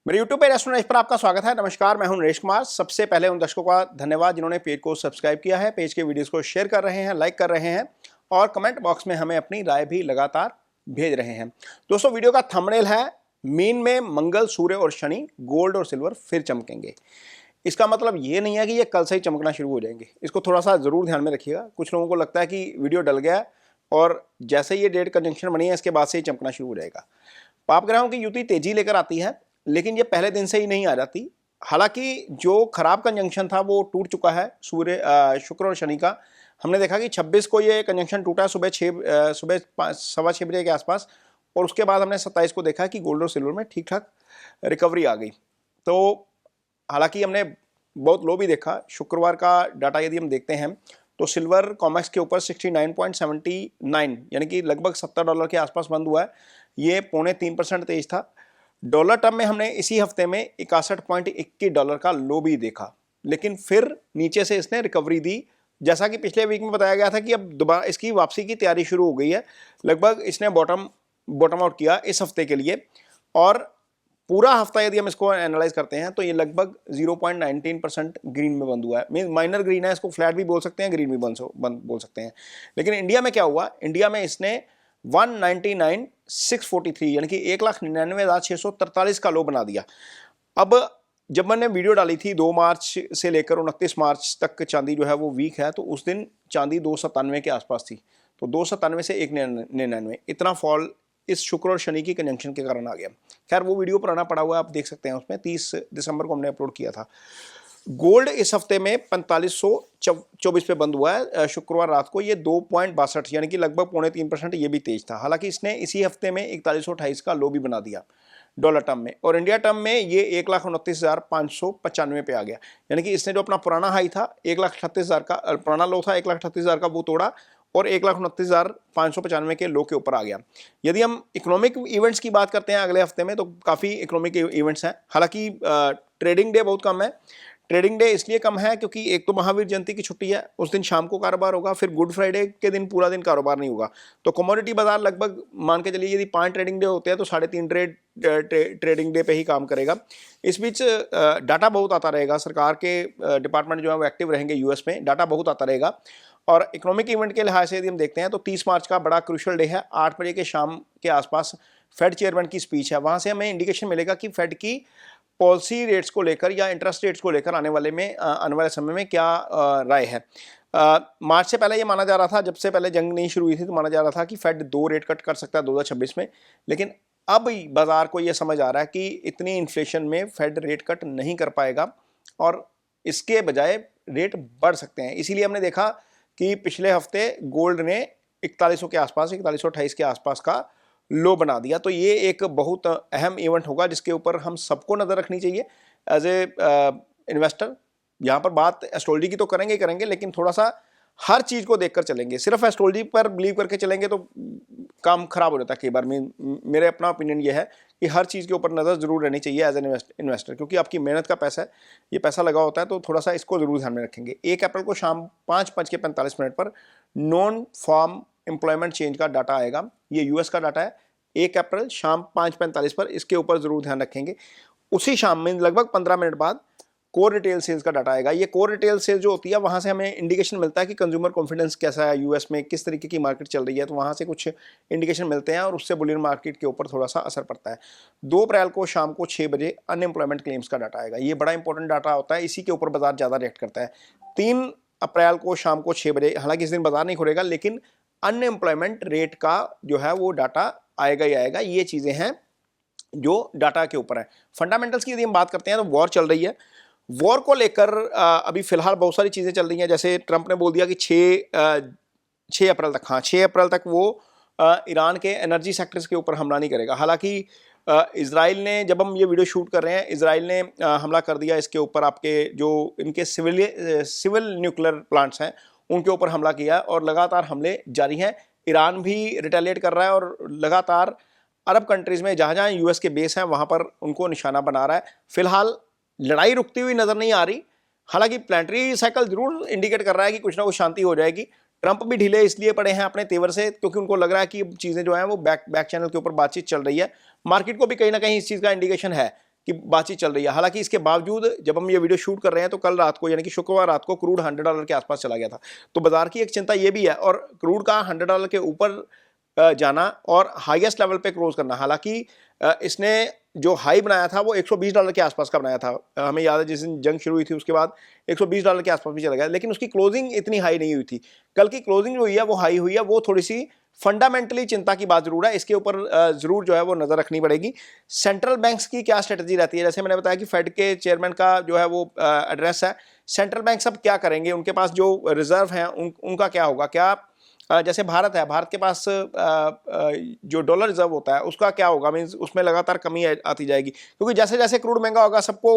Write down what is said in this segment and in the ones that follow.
मेरे YouTube पे restaurant पर आपका स्वागत है। नमस्कार, मैं हूं नरेश कुमार। सबसे पहले उन दर्शकों का धन्यवाद जिन्होंने पेज को सब्सक्राइब किया है, पेज के वीडियोस को शेयर कर रहे हैं, लाइक कर रहे हैं और कमेंट बॉक्स में हमें अपनी राय भी लगातार भेज रहे हैं। दोस्तों, वीडियो का थंबनेल है मीन में मंगल, सूर्य और शनि, गोल्ड और सिल्वर फिर चमकेंगे। इसका मतलब ये नहीं है कि ये कल से ही चमकना शुरू हो जाएंगे। इसको थोड़ा सा जरूर ध्यान में रखिएगा। कुछ लोगों को लगता है कि वीडियो डल गया और जैसे ये डेट कंजंक्शन बनी है इसके बाद से ही चमकना शुरू हो जाएगा। पाप ग्रहों की युति तेजी लेकर आती है, लेकिन ये पहले दिन से ही नहीं आ जाती। हालांकि जो खराब कंजंक्शन था वो टूट चुका है शुक्र और शनि का। हमने देखा कि 26 को ये कंजंक्शन टूटा सुबह 6:15 बजे के आसपास, और उसके बाद हमने 27 को देखा कि गोल्ड और सिल्वर में ठीक ठाक रिकवरी आ गई। तो हालांकि हमने बहुत लो भी देखा। शुक्रवार का डाटा यदि हम देखते हैं तो सिल्वर कॉमेक्स के ऊपर 69.79 यानी कि लगभग $70 के आसपास बंद हुआ है। ये $0.3% तेज था। डॉलर टर्म में हमने इसी हफ्ते में $61.21 का लो भी देखा, लेकिन फिर नीचे से इसने रिकवरी दी। जैसा कि पिछले वीक में बताया गया था कि अब दोबारा इसकी वापसी की तैयारी शुरू हो गई है। लगभग इसने बॉटम आउट किया इस हफ्ते के लिए, और पूरा हफ्ता यदि हम इसको एनालाइज करते हैं तो ये लगभग 0.19% ग्रीन में बंद हुआ है। मीन माइनर ग्रीन है, इसको फ्लैट भी बोल सकते हैं, ग्रीन भी बोल सकते हैं। लेकिन इंडिया में क्या हुआ? इंडिया में इसने 199,643 यानी कि 1,99,643 का लो बना दिया। अब जब मैंने वीडियो डाली थी 2 मार्च से लेकर 29 मार्च तक चांदी जो है वो वीक है, तो उस दिन चांदी 297 के आसपास थी। तो 297 से 199 इतना फॉल इस शुक्र और शनि की कंजंक्शन के कारण आ गया। खैर, वो वीडियो पुराना पड़ा हुआ है, आप देख सकते हैं। उसमें 30 दिसंबर को हमने अपलोड किया था। गोल्ड इस हफ्ते में 4524 पे बंद हुआ है शुक्रवार रात को। ये 2.62 यानी कि लगभग 0.3% ये भी तेज था। हालांकि इसने इसी हफ्ते में 4128 का लो भी बना दिया डॉलर टर्म में, और इंडिया टर्म में ये 1,29,595 पे आ गया। यानी कि इसने जो अपना पुराना हाई था 1,38,000 का, पुराना लो था 1,38,000 का, वो तोड़ा और 1,29,595 के लो के ऊपर आ गया। यदि हम इकोनॉमिक इवेंट्स की बात करते हैं अगले हफ्ते में, तो काफ़ी इकोनॉमिक इवेंट्स हैं। हालांकि ट्रेडिंग डे बहुत कम है। ट्रेडिंग डे इसलिए कम है क्योंकि एक तो महावीर जयंती की छुट्टी है, उस दिन शाम को कारोबार होगा, फिर गुड फ्राइडे के दिन पूरा दिन कारोबार नहीं होगा। तो कमोडिटी बाजार लगभग मान के चलिए यदि 5 ट्रेडिंग डे होते हैं तो 3.5 ट्रेडिंग डे पे ही काम करेगा। इस बीच डाटा बहुत आता रहेगा। सरकार के डिपार्टमेंट जो है वो एक्टिव रहेंगे यूएस में, डाटा बहुत आता रहेगा। और इकोनॉमिक इवेंट के लिहाज से यदि हम देखते हैं तो 30 मार्च का बड़ा क्रूशियल डे है। 8 बजे के शाम के आसपास फेड चेयरमैन की स्पीच है। वहाँ से हमें इंडिकेशन मिलेगा कि फेड की पॉलिसी रेट्स को लेकर या इंटरेस्ट रेट्स को लेकर आने वाले समय में क्या राय है। मार्च से पहले ये माना जा रहा था, जब से पहले जंग नहीं शुरू हुई थी, तो माना जा रहा था कि फेड 2 रेट कट कर सकता है 2026 में। लेकिन अब बाजार को ये समझ आ रहा है कि इतनी इन्फ्लेशन में फेड रेट कट नहीं कर पाएगा और इसके बजाय रेट बढ़ सकते हैं। इसीलिए हमने देखा कि पिछले हफ्ते गोल्ड ने 4100 के आसपास, 4128 के आसपास का लो बना दिया। तो ये एक बहुत अहम इवेंट होगा जिसके ऊपर हम सबको नज़र रखनी चाहिए एज ए इन्वेस्टर। यहाँ पर बात एस्ट्रोलॉजी की तो करेंगे ही करेंगे, लेकिन थोड़ा सा हर चीज़ को देखकर चलेंगे। सिर्फ एस्ट्रोलॉजी पर बिलीव करके चलेंगे तो काम खराब हो जाता है कई बार। मेरे अपना ओपिनियन ये है कि हर चीज़ के ऊपर नज़र जरूर रहनी चाहिए एज एन इन्वेस्टर, क्योंकि आपकी मेहनत का पैसा है, ये पैसा लगा होता है। तो थोड़ा सा इसको जरूर ध्यान में रखेंगे। 1 अप्रैल को शाम 5:45 पर नॉन फार्म एम्प्लॉयमेंट चेंज का डाटा आएगा। ये यूएस का डाटा है। 1 अप्रैल शाम 5:45 पर इसके ऊपर जरूर ध्यान रखेंगे। उसी शाम में लगभग 15 मिनट बाद कोर रिटेल सेल्स का डाटा आएगा। ये कोर रिटेल सेल्स जो होती है, वहाँ से हमें इंडिकेशन मिलता है कि कंज्यूमर कॉन्फिडेंस कैसा है यूएस में, किस तरीके की मार्केट चल रही है। तो वहाँ से कुछ इंडिकेशन मिलते हैं और उससे बुलियन मार्केट के ऊपर थोड़ा सा असर पड़ता है। 2 अप्रैल को शाम को 6 बजे अनएम्प्लॉयमेंट क्लेम्स का डाटा आएगा। ये बड़ा इंपॉर्टेंट डाटा होता है, इसी के ऊपर बाजार ज़्यादा रिएक्ट करता है। 3 अप्रैल को शाम को 6 बजे, हालांकि इस दिन बाजार नहीं खुलेगा, लेकिन अनएम्प्लॉयमेंट रेट का जो है वो डाटा आएगा ही आएगा। ये चीज़ें हैं जो डाटा के ऊपर है। फंडामेंटल्स की यदि हम बात करते हैं तो वॉर चल रही है। वॉर को लेकर अभी फिलहाल बहुत सारी चीज़ें चल रही हैं। जैसे ट्रंप ने बोल दिया कि 6 अप्रैल तक, हाँ 6 अप्रैल तक वो ईरान के एनर्जी सेक्टर्स के ऊपर हमला नहीं करेगा। हालांकि इजराइल ने, जब हम ये वीडियो शूट कर रहे हैं, इजराइल ने हमला कर दिया इसके ऊपर, आपके जो इनके सिविल न्यूक्लियर प्लांट्स हैं उनके ऊपर हमला किया और लगातार हमले जारी हैं। ईरान भी रिटेलिएट कर रहा है और लगातार अरब कंट्रीज़ में जहाँ जहाँ यूएस के बेस हैं वहाँ पर उनको निशाना बना रहा है। फिलहाल लड़ाई रुकती हुई नज़र नहीं आ रही। हालांकि प्लानिटरी साइकिल जरूर इंडिकेट कर रहा है कि कुछ ना कुछ शांति हो जाएगी। ट्रंप भी ढीले इसलिए पड़े हैं अपने तेवर से, क्योंकि उनको लग रहा है कि चीज़ें जो हैं वो बैक चैनल के ऊपर बातचीत चल रही है। मार्केट को भी कहीं ना कहीं इस चीज़ का इंडिकेशन है की बातचीत चल रही है। हालांकि इसके बावजूद जब हम ये वीडियो शूट कर रहे हैं तो कल रात को यानी कि शुक्रवार रात को क्रूड $100 के आसपास चला गया था। तो बाजार की एक चिंता ये भी है, और क्रूड का $100 के ऊपर जाना और हाईएस्ट लेवल पे क्लोज करना। हालांकि इसने जो हाई बनाया था वो $120 के आसपास का बनाया था। हमें याद है जिस दिन जंग शुरू हुई थी उसके बाद $120 के आसपास भी चला गया, लेकिन उसकी क्लोजिंग इतनी हाई नहीं हुई थी। कल की क्लोजिंग जो हुई है वो हाई हुई है, वो थोड़ी सी फंडामेंटली चिंता की बात जरूर है। इसके ऊपर जरूर जो है वो नजर रखनी पड़ेगी। सेंट्रल बैंक्स की क्या स्ट्रेटजी रहती है, जैसे मैंने बताया कि फेड के चेयरमैन का जो है वो एड्रेस है। सेंट्रल बैंक सब क्या करेंगे, उनके पास जो रिजर्व हैं उनका क्या होगा, क्या जैसे भारत है, भारत के पास जो डॉलर रिजर्व होता है उसका क्या होगा, मीन्स उसमें लगातार कमी आती जाएगी, क्योंकि जैसे जैसे क्रूड महंगा होगा सबको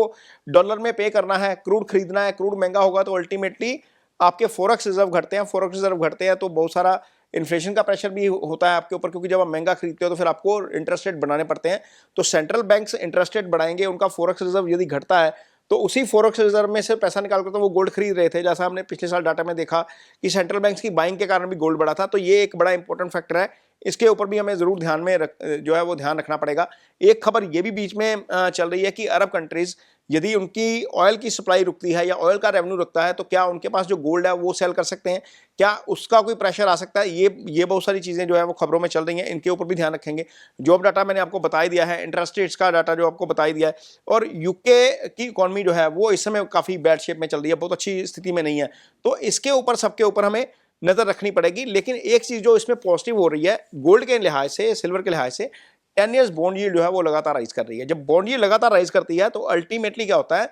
डॉलर में पे करना है, क्रूड खरीदना है। क्रूड महंगा होगा तो अल्टीमेटली आपके फॉरेक्स रिजर्व घटते हैं, फॉरेक्स रिजर्व घटते हैं तो बहुत सारा इन्फ्लेशन का प्रेशर भी होता है आपके ऊपर, क्योंकि जब आप महंगा खरीदते हो तो फिर आपको इंटरेस्ट रेट बढ़ाने पड़ते हैं। तो सेंट्रल बैंक्स इंटरेस्ट रेट बढ़ाएंगे, उनका फॉरेक्स रिजर्व यदि घटता है तो उसी फॉरेक्स रिजर्व में से पैसा निकाल कर तो वो गोल्ड खरीद रहे थे। जैसा हमने पिछले साल डाटा में देखा कि सेंट्रल बैंक्स की बाइंग के कारण भी गोल्ड बढ़ा था। तो ये एक बड़ा इंपॉर्टेंट फैक्टर है, इसके ऊपर भी हमें जरूर ध्यान में जो है वो ध्यान रखना पड़ेगा। एक खबर ये भी बीच में चल रही है कि अरब कंट्रीज यदि उनकी ऑयल की सप्लाई रुकती है या ऑयल का रेवेन्यू रुकता है तो क्या उनके पास जो गोल्ड है वो सेल कर सकते हैं, क्या उसका कोई प्रेशर आ सकता है। ये बहुत सारी चीजें जो है वो खबरों में चल रही हैं, इनके ऊपर भी ध्यान रखेंगे। जॉब डाटा मैंने आपको बता ही दिया है, इंटरेस्ट रेट्स का डाटा जो आपको बता ही दिया है, और यूके की इकोनॉमी जो है वो इस समय काफी बैड शेप में चल रही है, बहुत अच्छी स्थिति में नहीं है। तो इसके ऊपर सबके ऊपर हमें नजर रखनी पड़ेगी। लेकिन एक चीज जो इसमें पॉजिटिव हो रही है गोल्ड के लिहाज से, सिल्वर के लिहाज से, 10 ईयर्स बॉन्ड यील्ड जो है वो लगातार राइज कर रही है। जब बॉन्ड यील्ड लगातार राइज करती है तो अल्टीमेटली क्या होता है,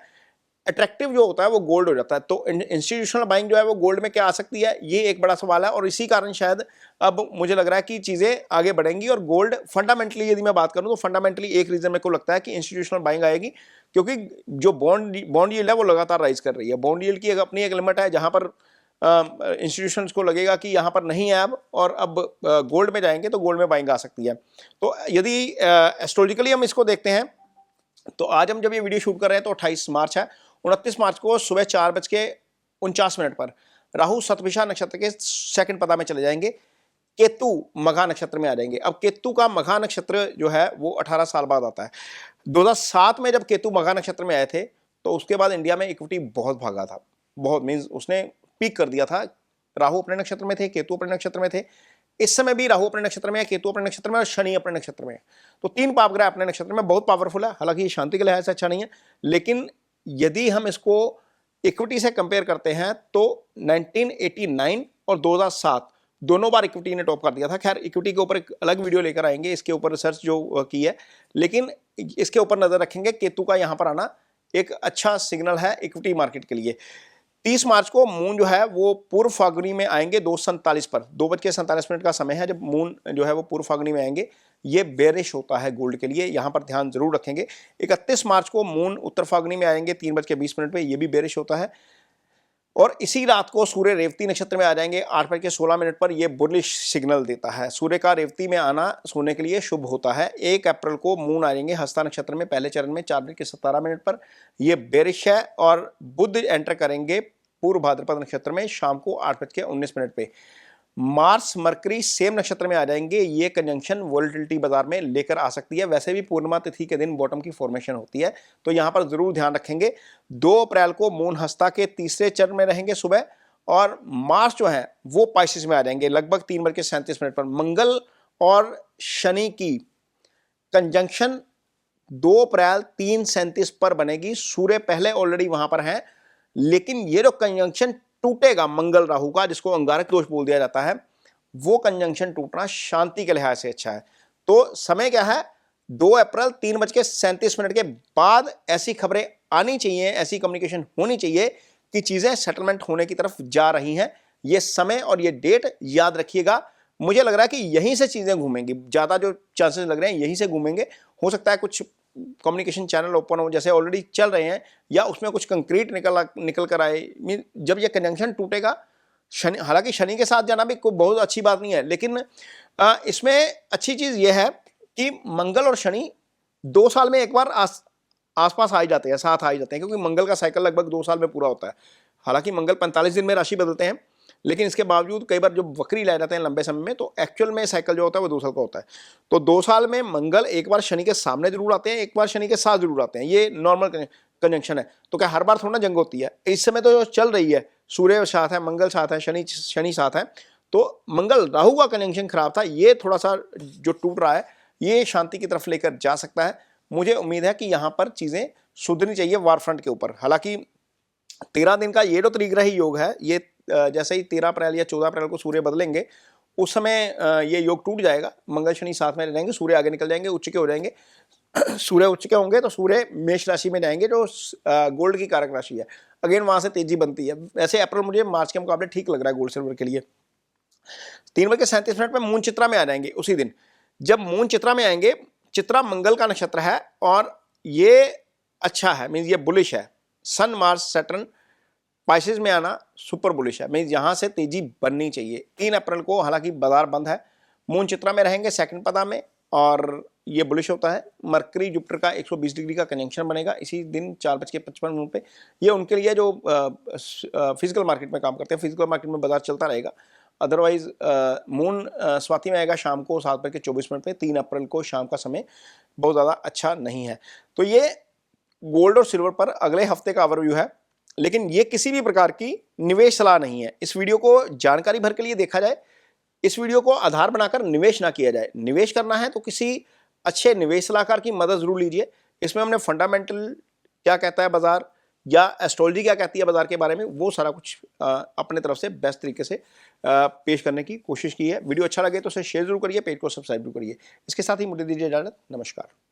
अट्रैक्टिव जो होता है वो गोल्ड हो जाता है। तो इंस्टीट्यूशनल बाइंग जो है वो गोल्ड में क्या आ सकती है, ये एक बड़ा सवाल है, और इसी कारण शायद अब मुझे लग रहा है कि चीजें आगे बढ़ेंगी। और गोल्ड फंडामेंटली यदि मैं बात करूं तो फंडामेंटली एक रीजन मेरे को लगता है कि इंस्टीट्यूशनल बाइंग आएगी, क्योंकि जो बॉन्ड यील्ड है वो लगातार राइज कर रही है। बॉन्ड यील्ड की अपनी एक लिमिट है जहां पर इंस्टीट्यूशंस को लगेगा कि यहाँ पर नहीं है अब, और अब गोल्ड में जाएंगे तो गोल्ड में बाइंग आ सकती है। तो यदि एस्ट्रोलॉजिकली हम इसको देखते हैं तो आज हम जब ये वीडियो शूट कर रहे हैं तो 28 मार्च है। 29 मार्च को सुबह 4:49 पर राहु शतभिषा नक्षत्र के सेकंड पदा में चले जाएंगे, केतु मघा नक्षत्र में आ जाएंगे। अब केतु का मघा नक्षत्र जो है वो 18 साल बाद आता है। 2007 में जब केतु मघा नक्षत्र में आए थे तो उसके बाद इंडिया में इक्विटी बहुत भागा था, बहुत, मीन्स उसने पीक कर दिया था। राहु अपने नक्षत्र में थे, केतु अपने नक्षत्र में थे। इस समय भी राहु अपने नक्षत्र में है, केतु अपने नक्षत्र में और शनि अपने नक्षत्र में है। तो 3 पापग्रह अपने नक्षत्र में, बहुत पावरफुल है। हालांकि ये शांति के लिहाज से अच्छा नहीं है, लेकिन यदि हम इसको इक्विटी से कंपेयर करते हैं तो 1989 और 2007 दोनों बार इक्विटी ने टॉप कर दिया था। खैर इक्विटी के ऊपर एक अलग वीडियो लेकर आएंगे, इसके ऊपर रिसर्च जो की है, लेकिन इसके ऊपर नजर रखेंगे। केतु का यहां पर आना एक अच्छा सिग्नल है इक्विटी मार्केट के लिए। 30 मार्च को मून जो है वो पूर्व फाल्गुनी में आएंगे 2:47 पर, 2:47 का समय है जब मून जो है वो पूर्व फाल्गुनी में आएंगे। ये बेरिश होता है गोल्ड के लिए, यहां पर ध्यान जरूर रखेंगे। 31 मार्च को मून उत्तर फाल्गुनी में आएंगे 3:20 पे, ये भी बेरिश होता है। और इसी रात को सूर्य रेवती नक्षत्र में आ जाएंगे 8:16 पर, यह बुलिश सिग्नल देता है। सूर्य का रेवती में आना सोने के लिए शुभ होता है। 1 अप्रैल को मून आ जाएंगे हस्ता नक्षत्र में पहले चरण में 4:17 पर, यह बेरिश है। और बुध एंटर करेंगे पूर्व भाद्रपद नक्षत्र में शाम को 8:19 पे। मार्स मरकरी सेम नक्षत्र में आ जाएंगे, ये कंजंक्शन वोलेटिलिटी बाजार में लेकर आ सकती है। वैसे भी पूर्णिमा तिथि के दिन बॉटम की फॉर्मेशन होती है, तो यहां पर जरूर ध्यान रखेंगे। 2 अप्रैल को मून हस्ता के तीसरे चरण में रहेंगे सुबह, और मार्स जो है वो पाइसिस में आ जाएंगे लगभग 3:37 पर। मंगल और शनि की कंजंक्शन 2 अप्रैल 3:37 पर बनेगी। सूर्य पहले ऑलरेडी वहां पर है, लेकिन ये जो कंजंक्शन टूटेगा मंगल राहु का, जिसको अंगारक दोष बोल दिया जाता है, वो कंजंक्शन टूटना शांति के लिहाज से अच्छा है। तो समय क्या है, 2 अप्रैल 3:37 के बाद ऐसी खबरें आनी चाहिए, ऐसी कम्युनिकेशन होनी चाहिए कि चीजें सेटलमेंट होने की तरफ जा रही हैं। ये समय और ये डेट याद रखिएगा। मुझे लग रहा है कि यहीं से चीजें घूमेंगी, ज्यादा जो चांसेस लग रहे हैं यहीं से घूमेंगे। हो सकता है कुछ कम्युनिकेशन चैनल ओपन हो, जैसे ऑलरेडी चल रहे हैं, या उसमें कुछ कंक्रीट निकल कर आए। जब ये कंजंक्शन टूटेगा, शनि, हालांकि शनि के साथ जाना भी कोई बहुत अच्छी बात नहीं है, लेकिन इसमें अच्छी चीज यह है कि मंगल और शनि 2 साल में एक बार आसपास आ ही जाते हैं, साथ आ ही जाते हैं, क्योंकि मंगल का साइकिल लगभग 2 साल में पूरा होता है। हालांकि मंगल 45 दिन में राशि बदलते हैं, लेकिन इसके बावजूद कई बार जो वक्री ले जाते हैं लंबे समय में, तो एक्चुअल में साइकिल जो होता है वो 2 साल का होता है। तो 2 साल में मंगल एक बार शनि के सामने जरूर आते हैं, एक बार शनि के साथ जरूर आते हैं, ये नॉर्मल कंजंक्शन है। तो क्या हर बार थोड़ा जंग होती है? इस समय तो जो चल रही है, सूर्य साथ है, मंगल साथ है, शनि साथ है, तो मंगल राहु का कंजंक्शन खराब था, ये थोड़ा सा जो टूट रहा है ये शांति की तरफ लेकर जा सकता है। मुझे उम्मीद है कि यहाँ पर चीजें सुधरनी चाहिए वार फ्रंट के ऊपर। हालांकि 13 दिन का ये तो त्रिग्रही योग है, ये जैसे ही 13 अप्रैल या 14 अप्रैल को सूर्य बदलेंगे उस समय ये योग टूट जाएगा, मंगल शनि साथ में रहेंगे, सूर्य आगे निकल जाएंगे, उच्च के हो जाएंगे। सूर्य उच्च के होंगे तो सूर्य मेष राशि में जाएंगे जो गोल्ड की कारक राशि है, अगेन वहां से तेजी बनती है। वैसे अप्रैल मुझे मार्च के मुकाबले ठीक लग रहा है गोल्ड सिल्वर के लिए। 3:37 में मून चित्रा में आ जाएंगे उसी दिन। जब मून चित्रा में आएंगे, चित्रा मंगल का नक्षत्र है और ये अच्छा है, मीन्स ये बुलिश है। सन मार्स सैटर्न पाइसेस में आना सुपर बुलिश है, मीन्स यहां से तेजी बननी चाहिए। 3 अप्रैल को हालांकि बाजार बंद है, मून चित्रा में रहेंगे सेकंड पदा में और ये बुलिश होता है। मरकरी जुपिटर का 120 डिग्री का कंजंक्शन बनेगा इसी दिन 4:55 पे। ये उनके लिए जो फिजिकल मार्केट में काम करते हैं, फिजिकल मार्केट में बाजार चलता रहेगा। अदरवाइज मून स्वाति में आएगा शाम को 7:24 पे। 3 अप्रैल को शाम का समय बहुत ज़्यादा अच्छा नहीं है। तो ये गोल्ड और सिल्वर पर अगले हफ्ते का ओवरव्यू है, लेकिन ये किसी भी प्रकार की निवेश सलाह नहीं है। इस वीडियो को जानकारी भर के लिए देखा जाए, इस वीडियो को आधार बनाकर निवेश ना किया जाए। निवेश करना है तो किसी अच्छे निवेश सलाहकार की मदद जरूर लीजिए। इसमें हमने फंडामेंटल क्या कहता है बाजार या एस्ट्रोलॉजी क्या कहती है बाजार के बारे में, वो सारा कुछ अपने तरफ से बेस्ट तरीके से पेश करने की कोशिश की है। वीडियो अच्छा लगे तो उसे शेयर जरूर करिए, पेज को सब्सक्राइब जरूर करिए। इसके साथ ही मुझे दीजिए इजाजत। नमस्कार।